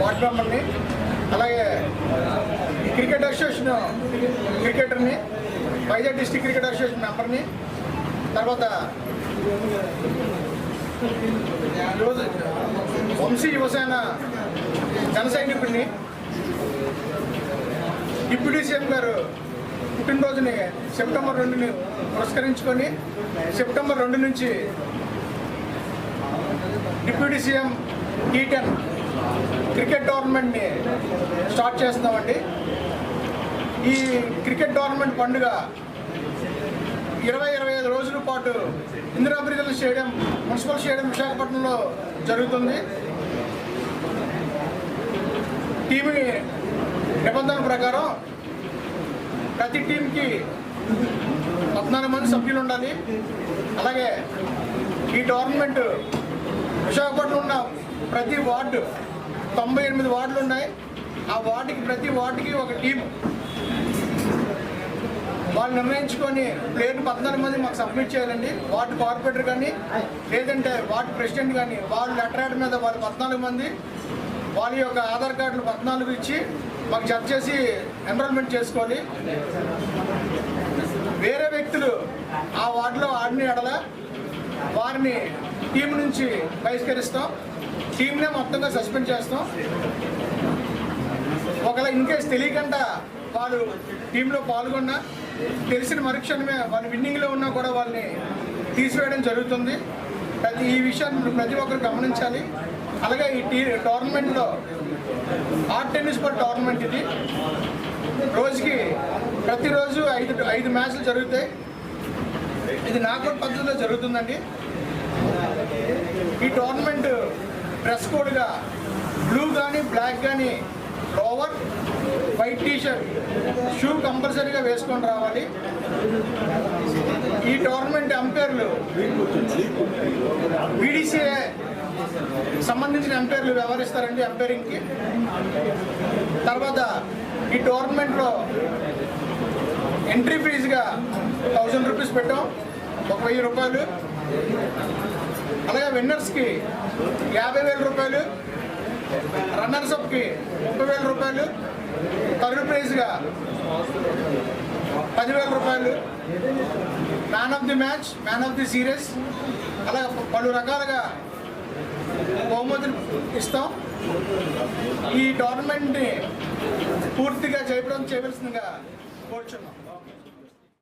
Ward మెంబర్ని, అలాగే cricket association క్రికెటర్ని, వైజాగ్ డిస్ట్రిక్ట్ క్రికెట్ అసోసియేషన్ మెంబర్ని, తర్వాత వంశీ యువసేన జన సైనికుడిని, డిప్యూటీ సీఎం గారు పుట్టినరోజుని సెప్టెంబర్ 2ని పురస్కరించుకొని సెప్టెంబర్ 2 నుంచి డిప్యూటీ సీఎం T10 క్రికెట్ టోర్నమెంట్ని స్టార్ట్ చేస్తున్నామండి. ఈ క్రికెట్ టోర్నమెంట్ పండుగ 20-25 రోజుల పాటు ఇందిరాబ్రిజల్ స్టేడియం, మున్సిపల్ స్టేడియం విశాఖపట్నంలో జరుగుతుంది. టీము నిబంధనల ప్రకారం ప్రతి టీంకి 14 మంది సభ్యులు ఉండాలి. అలాగే ఈ టోర్నమెంట్ విశాఖపట్నం ఉన్న ప్రతి వార్డు 98 వార్డులు ఉన్నాయి. ఆ ప్రతి వార్డుకి ఒక టీం వాళ్ళు నిర్ణయించుకొని ప్లేయర్లు 14 మంది మాకు సబ్మిట్ చేయాలండి. వార్డు కార్పొరేటర్ కానీ లేదంటే వార్డు ప్రెసిడెంట్ కానీ వాళ్ళు లెటర్ మీద వాళ్ళు 14 మంది వాళ్ళ యొక్క ఆధార్ కార్డులు 14 ఇచ్చి మాకు జత చేసి ఎన్రోల్మెంట్ చేసుకోవాలి. వేరే వ్యక్తులు ఆ వార్డులో ఆడిన ఎడల వారిని టీం నుంచి బహిష్కరిస్తాం. టీంనే మొత్తంగా సస్పెండ్ చేస్తాం. ఒకవేళ ఇన్కేస్ తెలియకుండా వాళ్ళు టీంలో పాల్గొన్నా తెలిసిన మరుక్షణమే వాళ్ళు విన్నింగ్లో ఉన్నా కూడా వాళ్ళని తీసివేయడం జరుగుతుంది. ఈ విషయాన్ని ప్రతి ఒక్కరు గమనించాలి. అలాగే ఈ టోర్నమెంట్లో హార్డ్ టెన్నిస్ బాల్ టోర్నమెంట్ ఇది. రోజుకి ప్రతిరోజు 5 మ్యాచ్లు జరుగుతాయి. ఇది నాకౌట్ పద్ధతిలో జరుగుతుందండి. ఈ టోర్నమెంట్ డ్రెస్ కోడ్గా బ్లూ కానీ బ్లాక్ కానీ లోవర్, వైట్ టీషర్ట్, షూ కంపల్సరీగా వేసుకొని రావాలి. ఈ టోర్నమెంట్ అంపైర్లు BDCA సంబంధించిన అంపైర్లు వ్యవహరిస్తారండి అంపైరింగ్కి. తర్వాత ఈ టోర్నమెంట్లో ఎంట్రీ ఫీజుగా 1000 రూపీస్ పెట్టాం, 1000 రూపాయలు. అలాగే విన్నర్స్కి 50,000 రూపాయలు, రన్నర్స్ అప్కి 30,000 రూపాయలు, థర్డ్ ప్రైజ్గా 10,000 రూపాయలు, man of the match, man of the series, అలా పలు రకాలుగా బహుమతులు ఇస్తాం. ఈ టోర్నమెంట్ని పూర్తిగా జయప్రదం చేయవలసిందిగా కోరుచున్నాం.